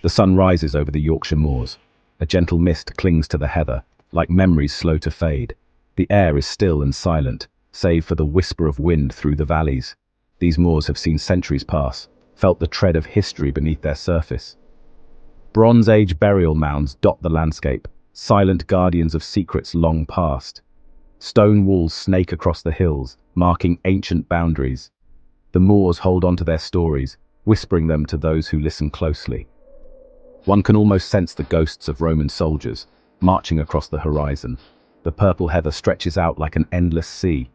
The sun rises over the Yorkshire moors. A gentle mist clings to the heather, like memories slow to fade. The air is still and silent, save for the whisper of wind through the valleys. These moors have seen centuries pass, felt the tread of history beneath their surface. Bronze Age burial mounds dot the landscape, silent guardians of secrets long past. Stone walls snake across the hills, marking ancient boundaries. The moors hold on to their stories, whispering them to those who listen closely. One can almost sense the ghosts of Roman soldiers, marching across the horizon. The purple heather stretches out like an endless sea,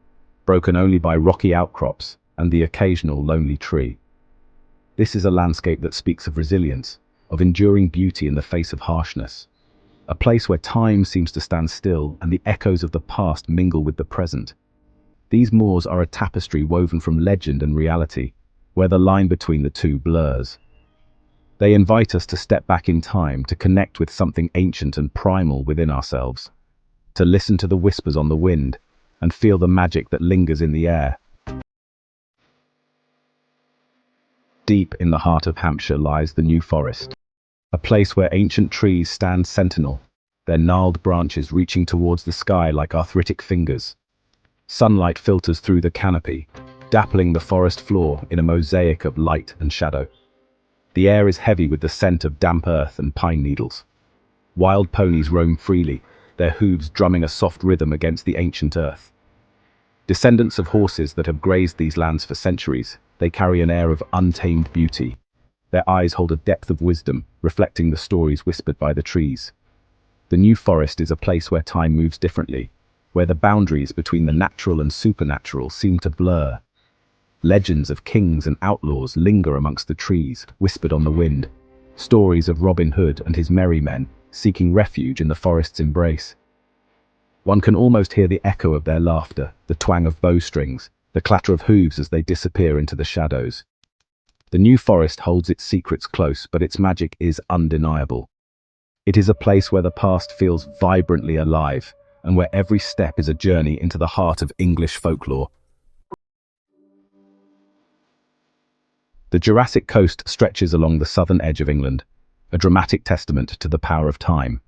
broken only by rocky outcrops and the occasional lonely tree. This is a landscape that speaks of resilience, of enduring beauty in the face of harshness. A place where time seems to stand still and the echoes of the past mingle with the present. These moors are a tapestry woven from legend and reality, where the line between the two blurs. They invite us to step back in time, to connect with something ancient and primal within ourselves, to listen to the whispers on the wind and feel the magic that lingers in the air. Deep in the heart of Hampshire lies the New Forest, a place where ancient trees stand sentinel, their gnarled branches reaching towards the sky like arthritic fingers. Sunlight filters through the canopy, dappling the forest floor in a mosaic of light and shadow. The air is heavy with the scent of damp earth and pine needles. Wild ponies roam freely, their hooves drumming a soft rhythm against the ancient earth. Descendants of horses that have grazed these lands for centuries, they carry an air of untamed beauty. Their eyes hold a depth of wisdom, reflecting the stories whispered by the trees. The New Forest is a place where time moves differently, where the boundaries between the natural and supernatural seem to blur. Legends of kings and outlaws linger amongst the trees, whispered on the wind. Stories of Robin Hood and his merry men, seeking refuge in the forest's embrace. One can almost hear the echo of their laughter, the twang of bowstrings, the clatter of hooves as they disappear into the shadows. The New Forest holds its secrets close, but its magic is undeniable. It is a place where the past feels vibrantly alive, and where every step is a journey into the heart of English folklore. The Jurassic Coast stretches along the southern edge of England, a dramatic testament to the power of time.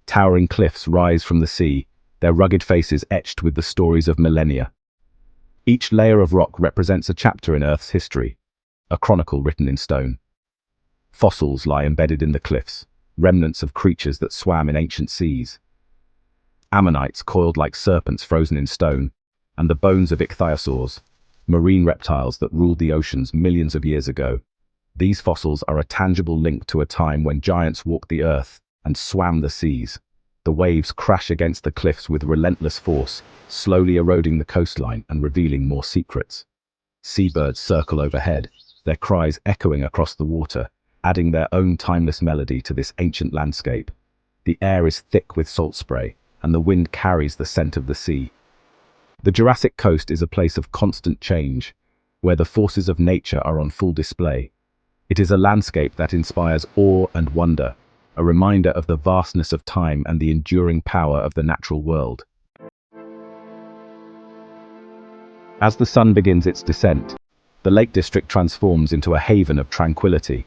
Towering cliffs rise from the sea, their rugged faces etched with the stories of millennia. Each layer of rock represents a chapter in Earth's history, a chronicle written in stone. Fossils lie embedded in the cliffs, remnants of creatures that swam in ancient seas. Ammonites coiled like serpents frozen in stone, and the bones of ichthyosaurs, marine reptiles that ruled the oceans millions of years ago. These fossils are a tangible link to a time when giants walked the earth and swam the seas. The waves crash against the cliffs with relentless force, slowly eroding the coastline and revealing more secrets. Seabirds circle overhead, their cries echoing across the water, adding their own timeless melody to this ancient landscape. The air is thick with salt spray, and the wind carries the scent of the sea. The Jurassic Coast is a place of constant change, where the forces of nature are on full display. It is a landscape that inspires awe and wonder, a reminder of the vastness of time and the enduring power of the natural world. As the sun begins its descent, the Lake District transforms into a haven of tranquility.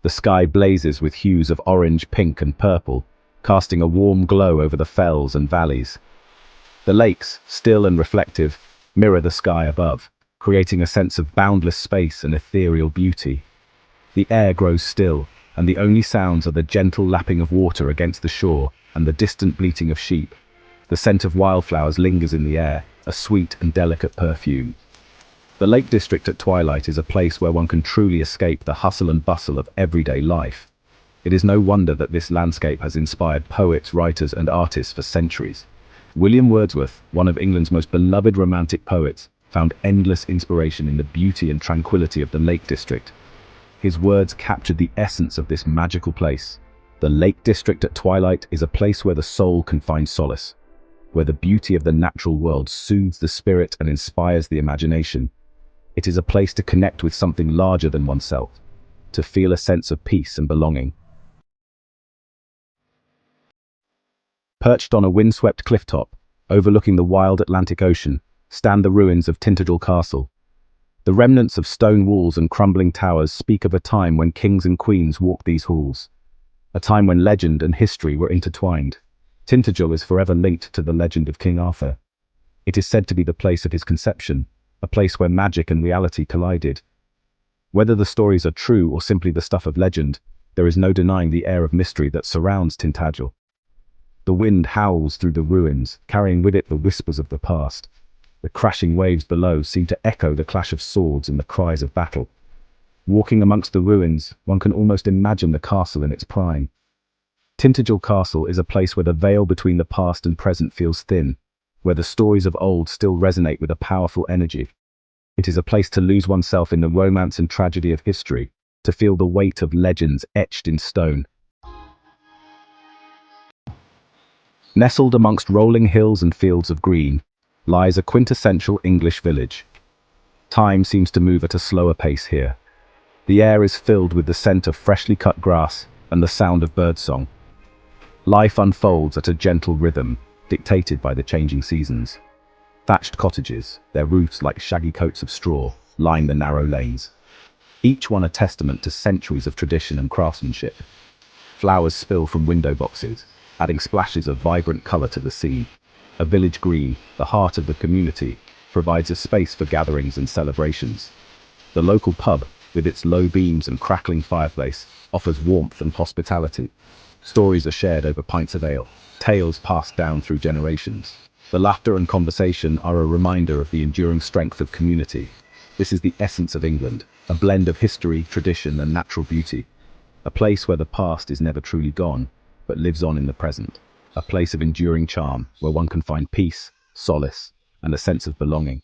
The sky blazes with hues of orange, pink, and purple, casting a warm glow over the fells and valleys. The lakes, still and reflective, mirror the sky above, creating a sense of boundless space and ethereal beauty. The air grows still, and the only sounds are the gentle lapping of water against the shore and the distant bleating of sheep. The scent of wildflowers lingers in the air, a sweet and delicate perfume. The Lake District at twilight is a place where one can truly escape the hustle and bustle of everyday life. It is no wonder that this landscape has inspired poets, writers, and artists for centuries. William Wordsworth, one of England's most beloved romantic poets, found endless inspiration in the beauty and tranquility of the Lake District. His words captured the essence of this magical place. The Lake District at twilight is a place where the soul can find solace, where the beauty of the natural world soothes the spirit and inspires the imagination. It is a place to connect with something larger than oneself, to feel a sense of peace and belonging. Perched on a windswept clifftop, overlooking the wild Atlantic Ocean, stand the ruins of Tintagel Castle. The remnants of stone walls and crumbling towers speak of a time when kings and queens walked these halls, a time when legend and history were intertwined. Tintagel is forever linked to the legend of King Arthur. It is said to be the place of his conception, a place where magic and reality collided. Whether the stories are true or simply the stuff of legend, there is no denying the air of mystery that surrounds Tintagel. The wind howls through the ruins, carrying with it the whispers of the past. The crashing waves below seem to echo the clash of swords and the cries of battle. Walking amongst the ruins, one can almost imagine the castle in its prime. Tintagel Castle is a place where the veil between the past and present feels thin, where the stories of old still resonate with a powerful energy. It is a place to lose oneself in the romance and tragedy of history, to feel the weight of legends etched in stone. Nestled amongst rolling hills and fields of green, lies a quintessential English village. Time seems to move at a slower pace here. The air is filled with the scent of freshly cut grass and the sound of birdsong. Life unfolds at a gentle rhythm, dictated by the changing seasons. Thatched cottages, their roofs like shaggy coats of straw, line the narrow lanes, each one a testament to centuries of tradition and craftsmanship. Flowers spill from window boxes, adding splashes of vibrant color to the scene. A village green, the heart of the community, provides a space for gatherings and celebrations. The local pub, with its low beams and crackling fireplace, offers warmth and hospitality. Stories are shared over pints of ale, tales passed down through generations. The laughter and conversation are a reminder of the enduring strength of community. This is the essence of England, a blend of history, tradition, and natural beauty. A place where the past is never truly gone, but lives on in the present. A place of enduring charm, where one can find peace, solace, and a sense of belonging.